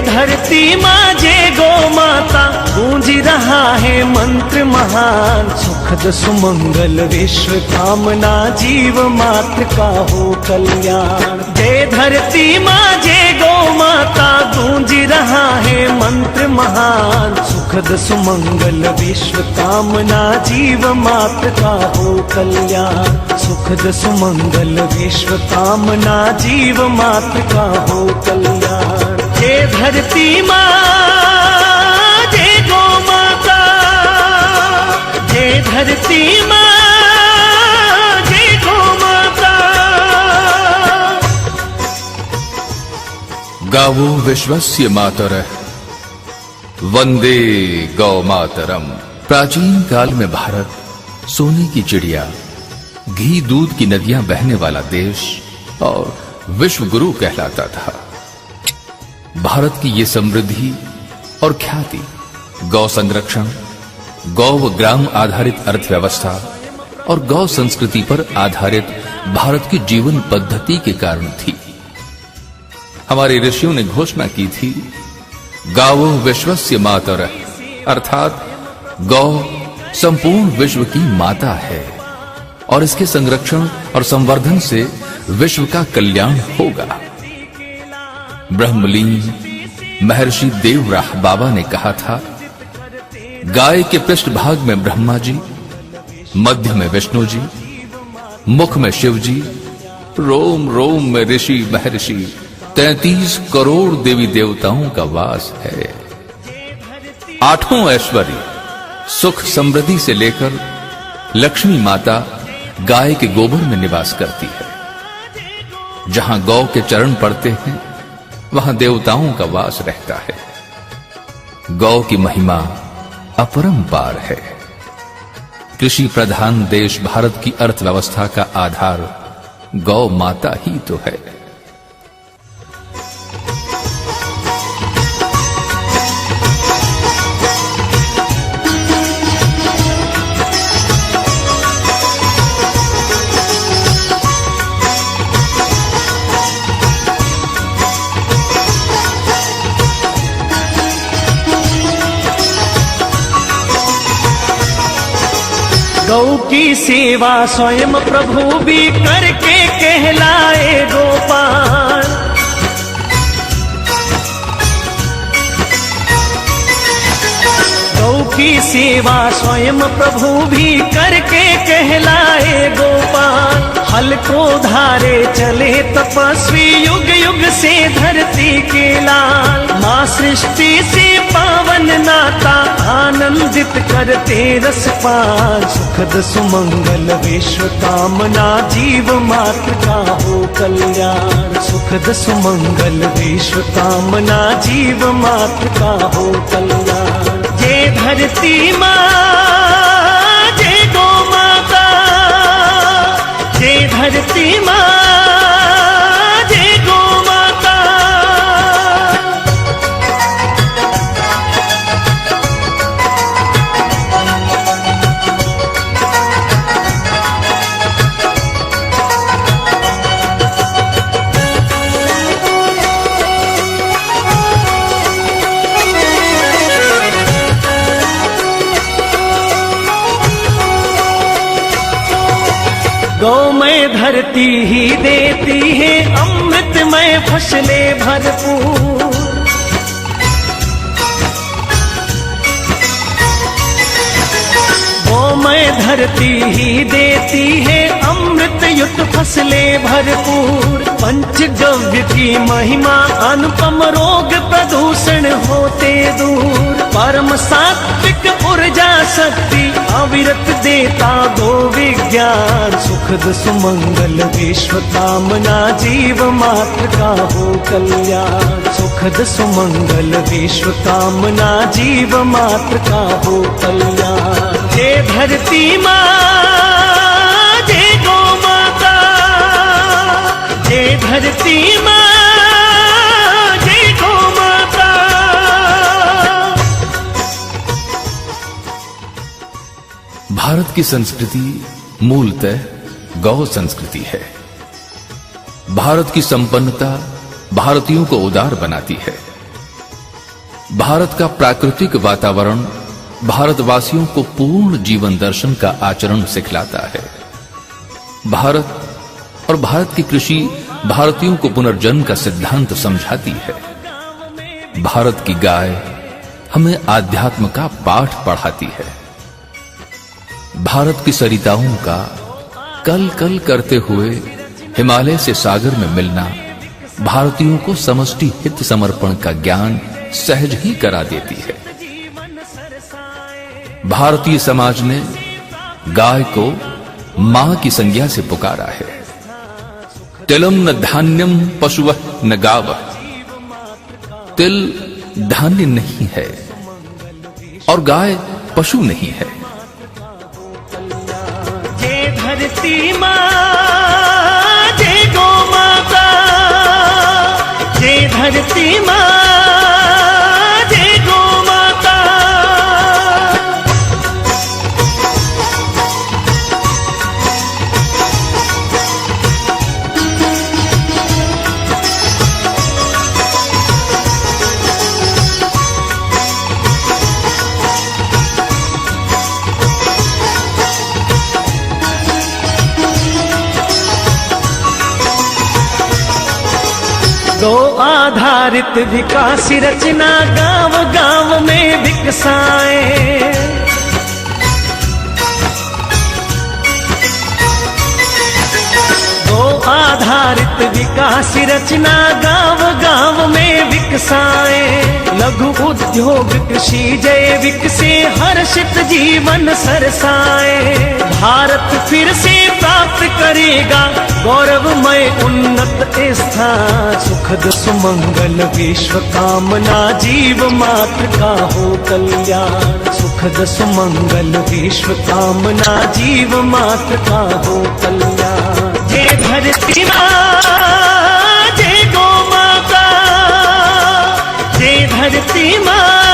धरती माँ जय गो माता, गूंज रहा है मंत्र महान। सुखद सुमंगल विश्व कामना, जीव मात्र का हो कल्याण। जय धरती माँ जय गो माता, गूंज रहा है मंत्र महान। सुखद सुमंगल विश्व कामना, जीव मात्र का हो कल्याण। सुखद सुमंगल विश्व कामना, जीव मात्र का हो कल्याण। जय धरती माँ जय गो माता, जय धरती माँ जय गो माता। गावो विश्वस्य मातरः वंदे गौ मातरम। प्राचीन काल में भारत सोने की चिड़िया, घी दूध की नदियां बहने वाला देश और विश्व गुरु कहलाता था। भारत की ये समृद्धि और ख्याति गौ संरक्षण, गौ व ग्राम आधारित अर्थव्यवस्था और गौ संस्कृति पर आधारित भारत की जीवन पद्धति के कारण थी। हमारे ऋषियों ने घोषणा की थी, गावो विश्वस्य मातरः, अर्थात गौ संपूर्ण विश्व की माता है और इसके संरक्षण और संवर्धन से विश्व का कल्याण होगा। ब्रह्मलीन महर्षि देवराह बाबा ने कहा था, गाय के पृष्ठभाग में ब्रह्मा जी, मध्य में विष्णु जी, मुख में शिव जी, रोम रोम में ऋषि महर्षि, 33 करोड़ देवी देवताओं का वास है। आठों ऐश्वर्य सुख समृद्धि से लेकर लक्ष्मी माता गाय के गोबर में निवास करती है। जहां गौ के चरण पड़ते हैं वहां देवताओं का वास रहता है। गौ की महिमा अपरंपार है। कृषि प्रधान देश भारत की अर्थव्यवस्था का आधार गौ माता ही तो है। गौ की सेवा स्वयं प्रभु भी करके कहलाए गोपाल। गौ की सेवा स्वयं प्रभु भी करके कहलाए गोपाल। हल को धारे चले तपस्वी, युग युग से धरती के लाल। माँ सृष्टि से पावन नाता, आनंदित करते रसपान। सुखद सुमंगल विश्व कामना, जीव मात्र का हो कल्याण। सुखद सुमंगल विश्व कामना, जीव मात्र का हो कल्याण। जय धरती माँ जय गो माता, जय धरती माँ जय गो माता। गौमय धरती ही देती है अमृतमय फसलें भरपूर। गौमय धरती ही देती है अमृत युक्त फसलें भरपूर। पंचगव्य की महिमा अनुपम, रोग प्रदूषण होते दूर। परम सात्विक ऊर्जा शक्ति, अविरत देता गो विज्ञान। सुखद सुमंगल विश्व कामना, जीव मात्र का हो कल्याण। सुखद सुमंगल विश्व कामना, जीव मात्र का हो कल्याण। जय धरती माँ जय गो माता, जय धरती माँ जय गो माता। भारत की संस्कृति मूलतः गौ संस्कृति है। भारत की संपन्नता भारतीयों को उदार बनाती है। भारत का प्राकृतिक वातावरण भारतवासियों को पूर्ण जीवन दर्शन का आचरण सिखलाता है। भारत और भारत की कृषि भारतीयों को पुनर्जन्म का सिद्धांत समझाती है। भारत की गाय हमें आध्यात्म का पाठ पढ़ाती है। भारत की सरिताओं का कल कल करते हुए हिमालय से सागर में मिलना भारतीयों को समष्टि हित समर्पण का ज्ञान सहज ही करा देती है। भारतीय समाज ने गाय को मां की संज्ञा से पुकारा है। तिलम न धान्यम पशुवः न गावः। तिल धान्य नहीं है और गाय पशु नहीं है। जय धरती मां, जय गौ माता, जय धरती मां, जय गौ माता। गौ आधारित विकास रचना गांव गांव में विकसाए। गौ आधारित विकास रचना गांव गांव में विकसाए। लघु उद्योग कृषि जैविक से हर्षित जीवन सरसाए। भारत फिर से प्राप्त करेगा गौरवमय उन्नत स्थान। सुखद सुमंगल विश्व कामना जीव मात्र का हो कल्याण। सुखद सुमंगल विश्व कामना जीव मात्र का हो कल्याण। जय धरती मां, जय गौ माता, जय धरती मां।